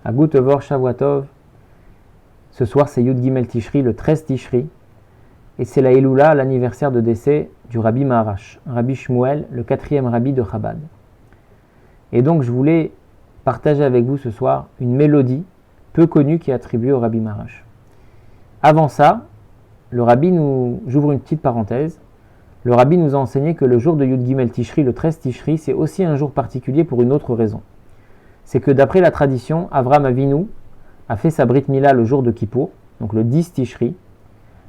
Agutevor Shavuatov. Ce soir, c'est Yud Gimel Tishri, le 13 Tishri. Et c'est la Elula, l'anniversaire de décès du Rabbi Maharash, Rabbi Shmuel, le 4e rabbi de Chabad. Et donc, je voulais partager avec vous ce soir une mélodie peu connue qui est attribuée au Rabbi Maharash. Avant ça, j'ouvre une petite parenthèse, le Rabbi nous a enseigné que le jour de Yud Gimel Tishri, le 13 Tishri, c'est aussi un jour particulier pour une autre raison. C'est que d'après la tradition, Avraham Avinu a fait sa Brit Mila le jour de Kippour, donc le 10 Tishri,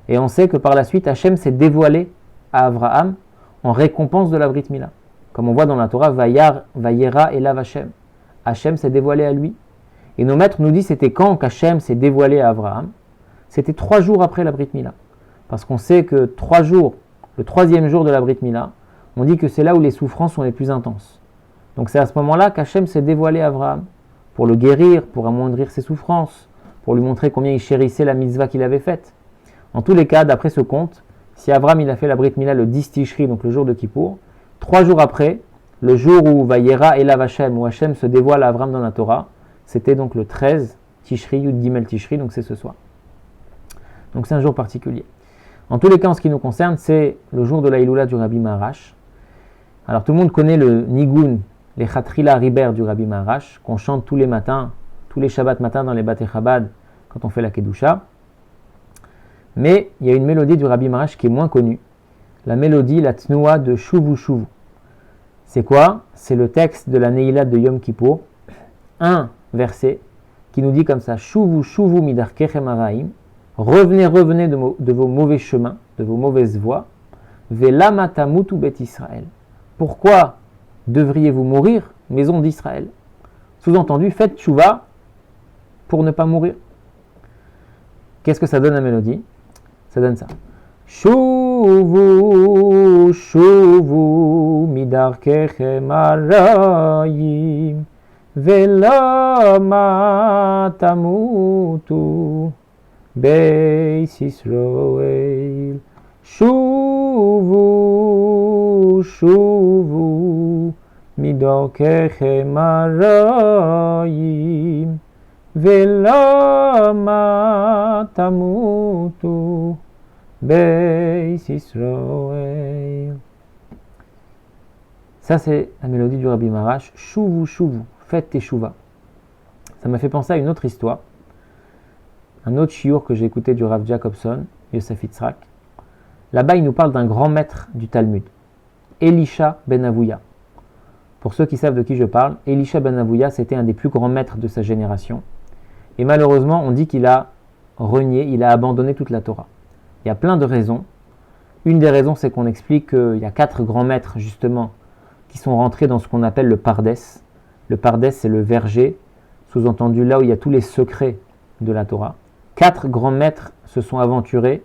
et on sait que par la suite, Hachem s'est dévoilé à Avraham en récompense de la Brit Mila. Comme on voit dans la Torah, Vayera Elav Hachem. Hachem s'est dévoilé à lui. Et nos maîtres nous disent c'était quand qu'Hachem s'est dévoilé à Avraham. C'était 3 jours après la Brit Mila. Parce qu'on sait que 3 jours, le 3e jour de la Brit Mila, on dit que c'est là où les souffrances sont les plus intenses. Donc c'est à ce moment-là qu'Hachem s'est dévoilé à Avraham pour le guérir, pour amoindrir ses souffrances, pour lui montrer combien il chérissait la mitzvah qu'il avait faite. En tous les cas, d'après ce conte, si Avraham il a fait la Brit Mila le 10 Tishri, donc le jour de Kippour, 3 jours après, le jour où Vayera Elav Hachem, où Hachem se dévoile à Avraham dans la Torah, c'était donc le 13 Tishri, Yud Gimel Tishri, donc c'est ce soir. Donc c'est un jour particulier. En tous les cas, en ce qui nous concerne, c'est le jour de la Hilula du Rabbi Maharash. Alors tout le monde connaît le Nigun, les Chatrila Riber du Rabbi Maharash, qu'on chante tous les matins, tous les Shabbat matins dans les Batei Chabad, quand on fait la Kedusha. Mais il y a une mélodie du Rabbi Maharash qui est moins connue. La mélodie, la Tnoua de Shuvu Shuvu. C'est quoi? C'est le texte de la Ne'ilat de Yom Kippour, un verset qui nous dit comme ça: Shuvu Shuvu midarkechem haraim, revenez, revenez de vos mauvais chemins, de vos mauvaises voies. Velama tamutu bet Israël. Pourquoi devriez-vous mourir, maison d'Israël? Sous-entendu, faites tchouva pour ne pas mourir. Qu'est-ce que ça donne la mélodie? Ça donne ça. Shuvu, shuvu, midarkechem harayim, velama tamutu beis Yisrael. Shuvu, shuvu, midarkechem harayim, velama tamutu beis Yisrael. Ça, c'est la mélodie du Rabbi Maharash. Shuvu, shuvu, faites teshuva. Ça m'a fait penser à une autre histoire. Un autre shiur que j'ai écouté du Rav Jacobson, Yosef Yitzhak. Là-bas, il nous parle d'un grand maître du Talmud, Elisha ben Avouya. Pour ceux qui savent de qui je parle, Elisha ben Avouya, c'était un des plus grands maîtres de sa génération. Et malheureusement, on dit qu'il a renié, il a abandonné toute la Torah. Il y a plein de raisons. Une des raisons, c'est qu'on explique qu'il y a 4 grands maîtres, justement, qui sont rentrés dans ce qu'on appelle le Pardès. Le Pardès, c'est le verger, sous-entendu là où il y a tous les secrets de la Torah. 4 grands maîtres se sont aventurés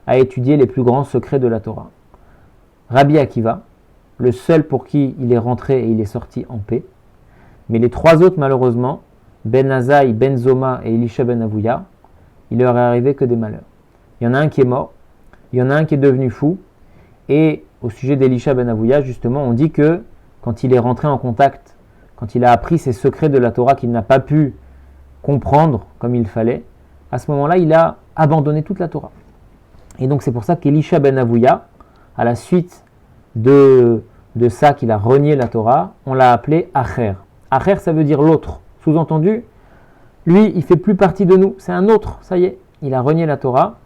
à étudier les plus grands secrets de la Torah. Rabbi Akiva, le seul pour qui il est rentré et il est sorti en paix. Mais les 3 autres, malheureusement, Ben Azaï, Ben Zoma et Elisha ben Avouya, il leur est arrivé que des malheurs. Il y en a un qui est mort, il y en a un qui est devenu fou, et au sujet d'Elisha ben Avouya, justement, on dit que quand il est rentré en contact, quand il a appris ces secrets de la Torah qu'il n'a pas pu comprendre comme il fallait, à ce moment-là, il a abandonné toute la Torah. Et donc c'est pour ça qu'Elisha ben Avouya, à la suite de ça qu'il a renié la Torah, on l'a appelé Acher. Acher, ça veut dire l'autre. Sous-entendu, lui, il ne fait plus partie de nous, c'est un autre, ça y est. Il a renié la Torah,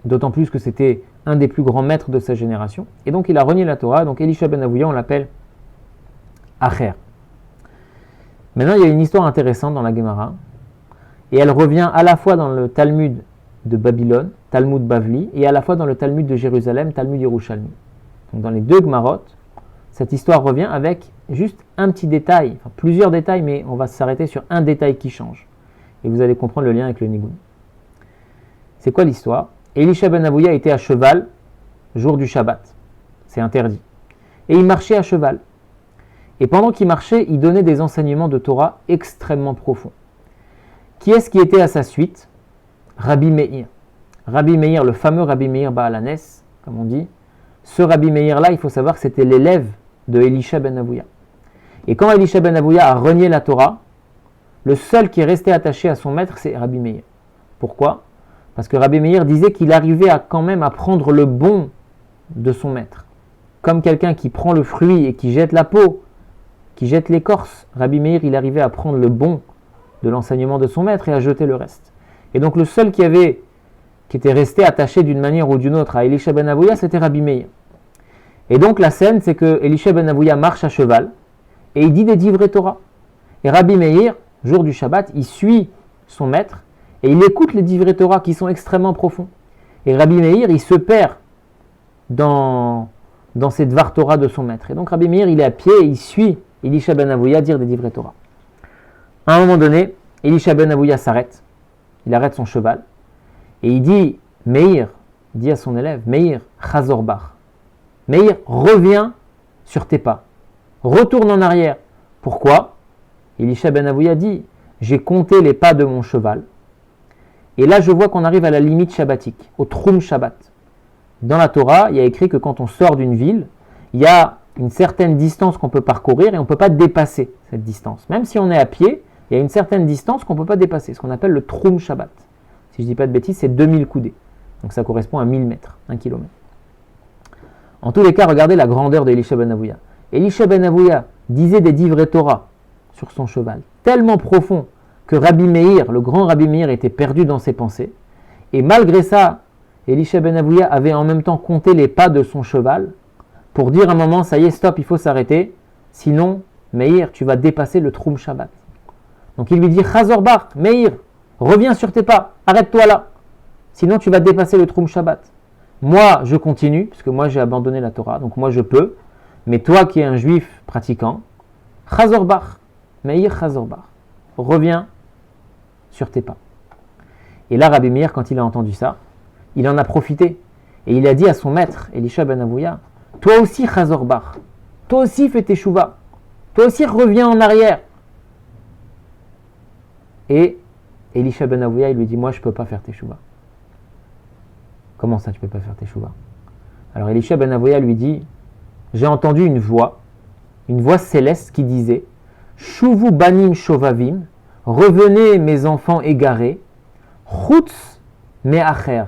d'autant plus que c'était un des plus grands maîtres de sa génération. Et donc il a renié la Torah, donc Elisha ben Avouya, on l'appelle Acher. Maintenant, il y a une histoire intéressante dans la Gemara, et elle revient à la fois dans le Talmud de Babylone, Talmud Bavli, et à la fois dans le Talmud de Jérusalem, Talmud Yerushalmi. Donc dans les 2 Gemarot, cette histoire revient avec juste un petit détail, enfin plusieurs détails, mais on va s'arrêter sur un détail qui change. Et vous allez comprendre le lien avec le Nigun. C'est quoi l'histoire? Elisha ben Avouya était à cheval, jour du Shabbat. C'est interdit. Et il marchait à cheval. Et pendant qu'il marchait, il donnait des enseignements de Torah extrêmement profonds. Qui est-ce qui était à sa suite? Rabbi Meir. Rabbi Meir, le fameux Rabbi Meir Baal Hanes, comme on dit. Ce Rabbi Meir-là, il faut savoir que c'était l'élève de Elisha ben Avouya. Et quand Elisha ben Avouya a renié la Torah, le seul qui est resté attaché à son maître, c'est Rabbi Meir. Pourquoi? Parce que Rabbi Meir disait qu'il arrivait quand même à prendre le bon de son maître. Comme quelqu'un qui prend le fruit et qui jette la peau, qui jette l'écorce, Rabbi Meir, il arrivait à prendre le bon de l'enseignement de son maître et à jeter le reste. Et donc le seul qui était resté attaché d'une manière ou d'une autre à Elisha ben Avouya, c'était Rabbi Meir. Et donc la scène, c'est que Elisha ben Avouya marche à cheval et il dit des divrei Torah. Et Rabbi Meir, jour du Shabbat, il suit son maître et il écoute les divrei Torah qui sont extrêmement profonds. Et Rabbi Meir, il se perd dans ces dvar Torah de son maître. Et donc Rabbi Meir, il est à pied et il suit Elisha ben Avouya dire des divrei Torah. À un moment donné, Elisha ben Avouya s'arrête, il arrête son cheval et il dit, Meir, il dit à son élève, Meir, chazor bar. Meir, reviens sur tes pas, retourne en arrière. Pourquoi? Elisha ben Avouya dit, j'ai compté les pas de mon cheval et là je vois qu'on arrive à la limite shabbatique, au Troum Shabbat. Dans la Torah, il y a écrit que quand on sort d'une ville, il y a une certaine distance qu'on peut parcourir et on ne peut pas dépasser cette distance. Même si on est à pied, il y a une certaine distance qu'on ne peut pas dépasser, ce qu'on appelle le Troum Shabbat. Si je ne dis pas de bêtises, c'est 2000 coudées. Donc ça correspond à 1000 mètres, 1 kilomètre. En tous les cas, regardez la grandeur d'Elisha ben Avouya. Elisha ben Avouya disait des divrei Torah sur son cheval, tellement profond que Rabbi Meir, le grand Rabbi Meir, était perdu dans ses pensées. Et malgré ça, Elisha ben Avouya avait en même temps compté les pas de son cheval pour dire à un moment, ça y est, stop, il faut s'arrêter, sinon, Meir, tu vas dépasser le Troum Shabbat. Donc il lui dit, Chazor bar, Meir, reviens sur tes pas, arrête-toi là, sinon tu vas dépasser le Troum Shabbat. Moi, je continue, parce que moi j'ai abandonné la Torah, donc moi je peux, mais toi qui es un juif pratiquant, Chazor bar, Meir Chazor bar, reviens sur tes pas. Et là, Rabbi Meir, quand il a entendu ça, il en a profité, et il a dit à son maître, Elisha ben Avouya, toi aussi Chazor bar, toi aussi fais tes shuvah, toi aussi reviens en arrière. Et Elisha ben Avouya, il lui dit, moi je ne peux pas faire tes shuvah. Comment ça, tu ne peux pas faire tes shuvah? Alors Elisha ben Avouya lui dit, j'ai entendu une voix céleste qui disait, Shuvu banim shovavim, revenez mes enfants égarés, chutz me acher,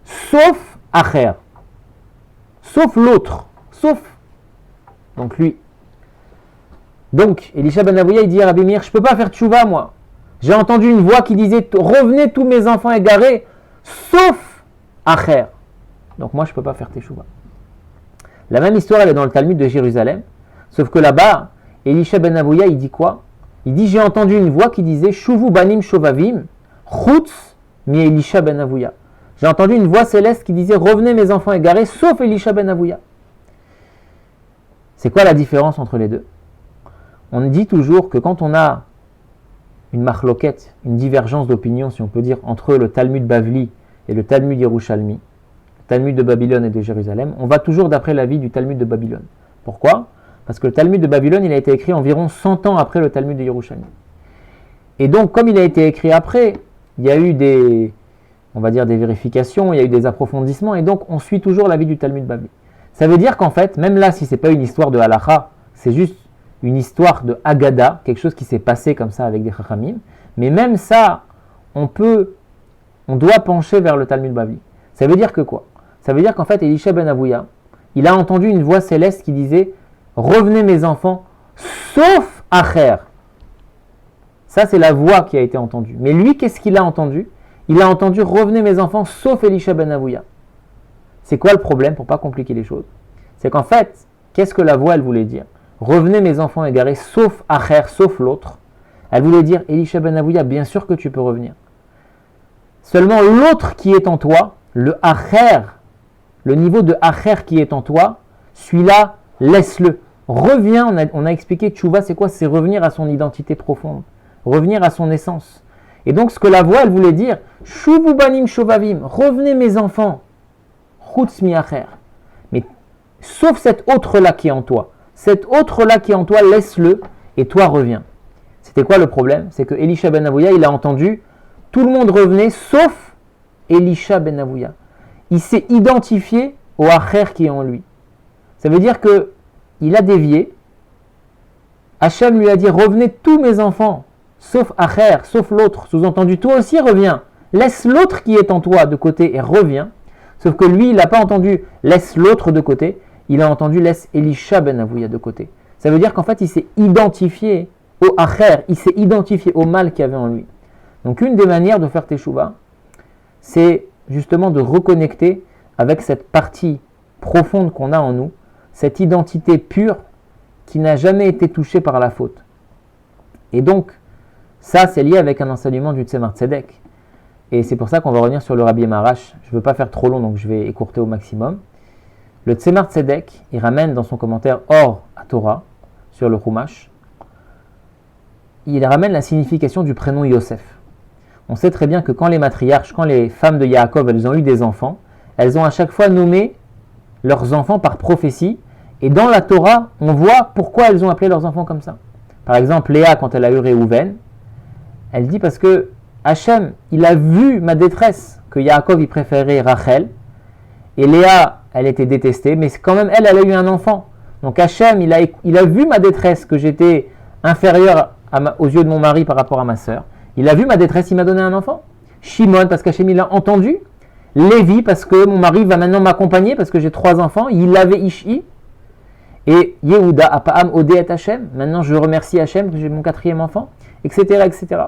sauf acher, sauf l'autre, sauf, donc lui. Donc Elisha ben Avouya, il dit à Rabbi Meir, je ne peux pas faire tchouva moi. J'ai entendu une voix qui disait, revenez tous mes enfants égarés, sauf acher. Donc moi je ne peux pas faire teshuva. La même histoire elle est dans le Talmud de Jérusalem, sauf que là-bas, Elisha ben Avouya il dit quoi? Il dit, j'ai entendu une voix qui disait, Shuvu banim shovavim, chutz mi Elisha ben Avouya. J'ai entendu une voix céleste qui disait, revenez mes enfants égarés, sauf Elisha ben Avouya. C'est quoi la différence entre les deux? On dit toujours que quand on a une machloket, une divergence d'opinion, si on peut dire, entre le Talmud Bavli et le Talmud Yerushalmi, le Talmud de Babylone et de Jérusalem, on va toujours d'après l'avis du Talmud de Babylone. Pourquoi? Parce que le Talmud de Babylone, il a été écrit environ 100 ans après le Talmud de Yerushalmi. Et donc, comme il a été écrit après, il y a eu des vérifications, il y a eu des approfondissements, et donc on suit toujours l'avis du Talmud Bavli. Ça veut dire qu'en fait, même là, si ce n'est pas une histoire de halacha, c'est juste une histoire de Haggadah, quelque chose qui s'est passé comme ça avec des Chachamim, mais même ça, on doit pencher vers le Talmud Bavli. Ça veut dire que quoi? Ça veut dire qu'en fait, Elisha ben Avouya, il a entendu une voix céleste qui disait « Revenez mes enfants, sauf Acher ». Ça, c'est la voix qui a été entendue. Mais lui, qu'est-ce qu'il a entendu? Il a entendu « Revenez mes enfants, sauf Elisha ben Avouya ». C'est quoi le problème, pour ne pas compliquer les choses? C'est qu'en fait, qu'est-ce que la voix, elle voulait dire? Revenez mes enfants égarés, sauf Acher, sauf l'autre. Elle voulait dire, Elisha ben Avouya, bien sûr que tu peux revenir. Seulement l'autre qui est en toi, le Acher, le niveau de Acher qui est en toi, celui-là, laisse-le. Reviens, on a expliqué, tchouva, c'est quoi? C'est revenir à son identité profonde, revenir à son essence. Et donc ce que la voix, elle voulait dire, Shuvu banim shovavim, revenez mes enfants, chutz mi Acher. Mais sauf cet autre-là qui est en toi. Cet autre-là qui est en toi, laisse-le et toi reviens. C'était quoi le problème? C'est que Elisha ben Avouya, il a entendu, tout le monde revenait sauf Elisha ben Avouya. Il s'est identifié au Acher qui est en lui. Ça veut dire qu'il a dévié. Hachem lui a dit, revenez tous mes enfants, sauf acher, sauf l'autre. Sous-entendu, toi aussi reviens. Laisse l'autre qui est en toi de côté et reviens. Sauf que lui, il n'a pas entendu laisse l'autre de côté, il a entendu laisse Elisha ben Avouya de côté. Ça veut dire qu'en fait, il s'est identifié au acher, il s'est identifié au mal qu'il y avait en lui. Donc une des manières de faire teshuva, c'est justement de reconnecter avec cette partie profonde qu'on a en nous, cette identité pure qui n'a jamais été touchée par la faute. Et donc, ça, c'est lié avec un enseignement du Tzemar Tzedek. Et c'est pour ça qu'on va revenir sur le Rabbi Marash. Je ne veux pas faire trop long, donc je vais écourter au maximum. Le Tzemar Tzedek, il ramène dans son commentaire Or à Torah, sur le Chumash, il ramène la signification du prénom Yosef. On sait très bien que quand les matriarches, quand les femmes de Yaakov, elles ont eu des enfants, elles ont à chaque fois nommé leurs enfants par prophétie. Et dans la Torah, on voit pourquoi elles ont appelé leurs enfants comme ça. Par exemple, Léa, quand elle a eu Réhouven, elle dit parce que Hachem, il a vu ma détresse, que Yaakov il préférait Rachel, et Léa, elle était détestée, mais quand même elle a eu un enfant. Donc Hachem, il a vu ma détresse, que j'étais inférieur aux yeux de mon mari par rapport à ma sœur. Il a vu ma détresse, il m'a donné un enfant. Shimon, parce qu'Hachem il l'a entendu. Lévi, parce que mon mari va maintenant m'accompagner, parce que j'ai 3 enfants. Il avait Ishi. Et Yehuda, Apa'am, Odé et Hachem. Maintenant je remercie Hachem, que j'ai mon 4e enfant, etc., etc.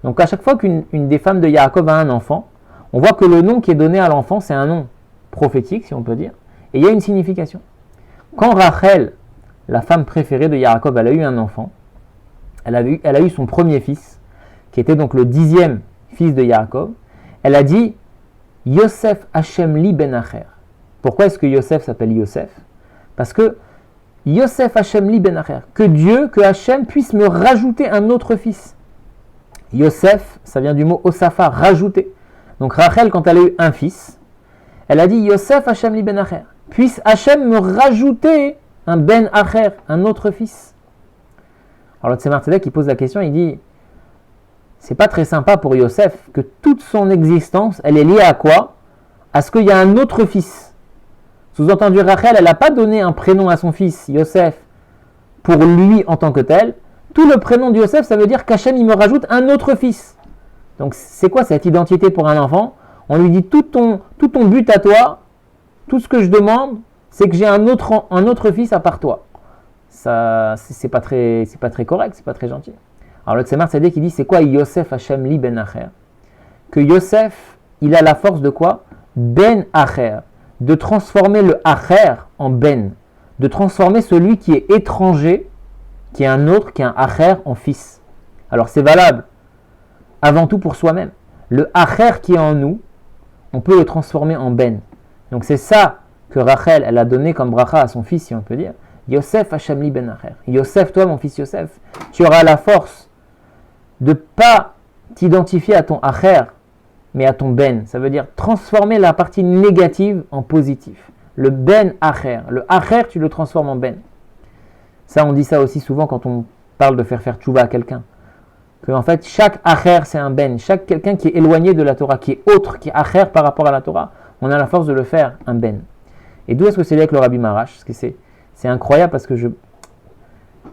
Donc à chaque fois qu'une des femmes de Yaakov a un enfant, on voit que le nom qui est donné à l'enfant, c'est un nom prophétique, si on peut dire. Et il y a une signification. Quand Rachel, la femme préférée de Yaakov, elle a eu un enfant, elle a eu son premier fils, qui était donc le 10e fils de Yaakov, elle a dit Yosef Hashem li ben Acher. Pourquoi est-ce que Yosef s'appelle Yosef? Parce que Yosef Hashem li ben Acher, que Hashem puisse me rajouter un autre fils. Yosef, ça vient du mot Osafa, rajouter. Donc Rachel, quand elle a eu un fils, elle a dit Yosef Hashem li ben Acher. Puisse Hashem me rajouter un ben Acher, un autre fils. Alors le Tzemar Tzedek, il pose la question, il dit c'est pas très sympa pour Yosef que toute son existence, elle est liée à quoi? À ce qu'il y a un autre fils. Sous-entendu, Rachel, elle n'a pas donné un prénom à son fils, Yosef, pour lui en tant que tel. Tout le prénom de Yosef, ça veut dire qu'Hachem, il me rajoute un autre fils. Donc c'est quoi cette identité pour un enfant? On lui dit tout ton but à toi, tout ce que je demande, c'est que j'ai un autre fils à part toi. Ça, c'est pas très correct, c'est pas très gentil. Alors le Tzemar Tzedek qui dit c'est quoi Yosef Hashem li ben Acher? Que Yosef, il a la force de quoi? Ben Acher, de transformer le Acher en Ben, de transformer celui qui est étranger, qui est un autre, qui est un Acher, en fils. Alors c'est valable avant tout pour soi-même. Le Acher qui est en nous, on peut le transformer en Ben. Donc c'est ça que Rachel, elle a donné comme bracha à son fils, si on peut dire. Yosef Hashem li ben Acher. Yosef, toi mon fils Yosef, tu auras la force de ne pas t'identifier à ton Acher, mais à ton Ben. Ça veut dire transformer la partie négative en positif. Le Ben Acher. Le Acher, tu le transformes en Ben. Ça, on dit ça aussi souvent quand on parle de faire tchouva à quelqu'un. Que en fait, chaque Acher, c'est un Ben. Chaque quelqu'un qui est éloigné de la Torah, qui est autre, qui est Acher par rapport à la Torah, on a la force de le faire un Ben. Et d'où est-ce que c'est lié avec le Rabbi Marash? Parce que c'est incroyable parce que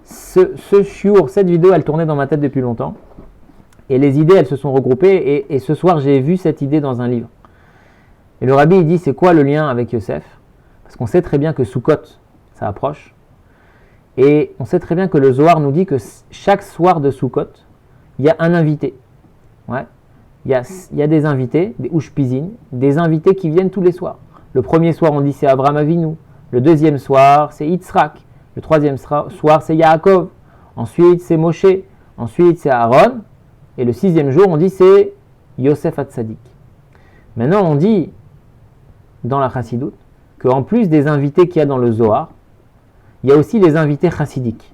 ce shiur, cette vidéo, elle tournait dans ma tête depuis longtemps. Et les idées, elles se sont regroupées. Et ce soir, j'ai vu cette idée dans un livre. Et le Rabbi, il dit, c'est quoi le lien avec Yosef? Parce qu'on sait très bien que Sukkot, ça approche. Et on sait très bien que le Zohar nous dit que chaque soir de Sukkot, il y a un invité. Ouais. Il y a des invités, des Ushpizin, des invités qui viennent tous les soirs. Le premier soir, on dit c'est Abraham Avinu. Le deuxième soir, c'est Yitzhak. Le troisième soir, c'est Yaakov. Ensuite, c'est Moshe. Ensuite, c'est Aaron. Et le 6e jour, on dit c'est Yosef Hatzadik. Maintenant, on dit dans la Chassidoute qu'en plus des invités qu'il y a dans le Zohar, il y a aussi les invités chassidiques.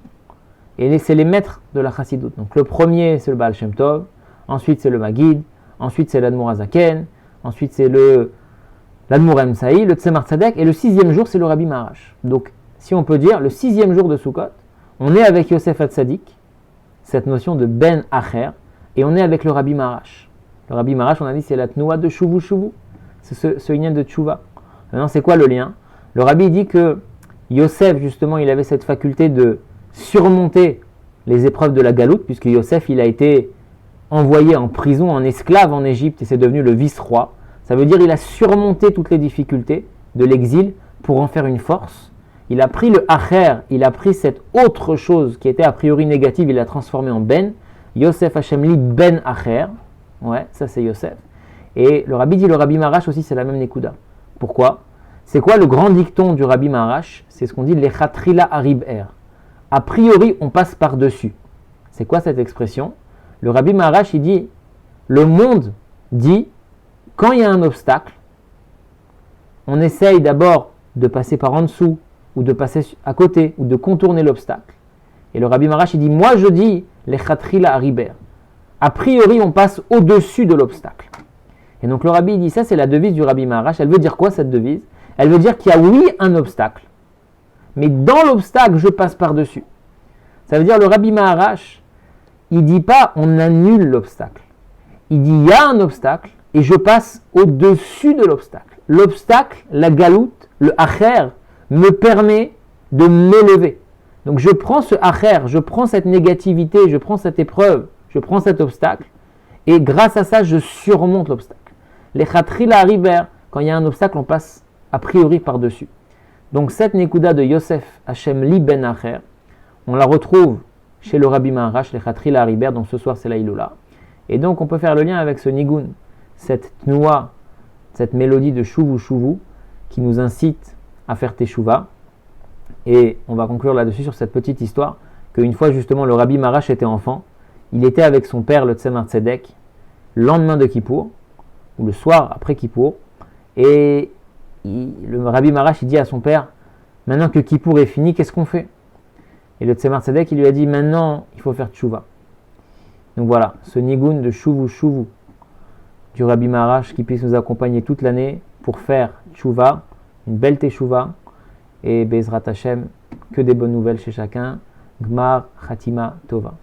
Et c'est les maîtres de la Chassidoute. Donc le premier, c'est le Baal Shem Tov. Ensuite, c'est le Maguid. Ensuite, c'est l'Admour Azaken. Ensuite, c'est l'Admour Emsaï, le Tzemar Tzedek. Et le 6e jour, c'est le Rabbi Marash. Donc, si on peut dire, le 6e jour de Sukkot, on est avec Yosef Hatzadik, cette notion de Ben Acher, et on est avec le Rabbi Marash. Le Rabbi Marash, on a dit, c'est la Tnoua de Shuvu Shuvu. C'est ce lien de Tchouva. Maintenant, c'est quoi le lien? Le Rabbi dit que Yosef, justement, il avait cette faculté de surmonter les épreuves de la galoute, puisque Yosef il a été envoyé en prison, en esclave en Égypte, et c'est devenu le vice-roi. Ça veut dire qu'il a surmonté toutes les difficultés de l'exil pour en faire une force. Il a pris le acher, il a pris cette autre chose qui était a priori négative, il l'a transformé en ben. Yosef Hashem li ben acher. Ouais, ça c'est Yosef. Et le rabbi dit, le rabbi Marash aussi, c'est la même nekuda. Pourquoi? C'est quoi le grand dicton du rabbi Marash? C'est ce qu'on dit, lechatrila harib er. A priori, on passe par-dessus. C'est quoi cette expression? Le rabbi Marash, il dit, le monde dit, quand il y a un obstacle, on essaye d'abord de passer par en dessous, ou de passer à côté, ou de contourner l'obstacle. Et le rabbi Marash, il dit, moi je dis, lechatrila harib er. A priori, on passe au-dessus de l'obstacle. Et donc le rabbi dit, ça c'est la devise du rabbi Marash. Elle veut dire quoi cette devise? Elle veut dire qu'il y a oui un obstacle, mais dans l'obstacle, je passe par-dessus. Ça veut dire le rabbi Marash, il dit pas on annule l'obstacle. Il dit il y a un obstacle et je passe au-dessus de l'obstacle. L'obstacle, la galoute, le acher, me permet de m'élever. Donc je prends ce acher, je prends cette négativité, je prends cette épreuve, je prends cet obstacle, et grâce à ça, je surmonte l'obstacle. Les chatrila hariber, quand il y a un obstacle, on passe a priori par-dessus. Donc cette nekuda de Yosef Hashem li ben acher, on la retrouve chez le rabbi Maharash, les chatrila hariber, donc ce soir c'est la Iloula. Et donc on peut faire le lien avec ce nigun, cette tnoua, cette mélodie de shuvu shuvu, qui nous incite à faire teshuva. Et on va conclure là-dessus sur cette petite histoire, qu'une fois justement le rabbi Maharash était enfant, il était avec son père, le Tzemar Tzedek, le lendemain de Kippour, ou le soir après Kippour, et le rabbi Maharash il dit à son père, maintenant que Kippour est fini, qu'est-ce qu'on fait? Et le Tzemar Tzedek il lui a dit, maintenant il faut faire tchouva. Donc voilà, ce nigun de shuvu shuvu du rabbi Maharash qui puisse nous accompagner toute l'année pour faire tchouva, une belle teshuva, et Bezrat Hashem, que des bonnes nouvelles chez chacun. Gmar Khatima Tova.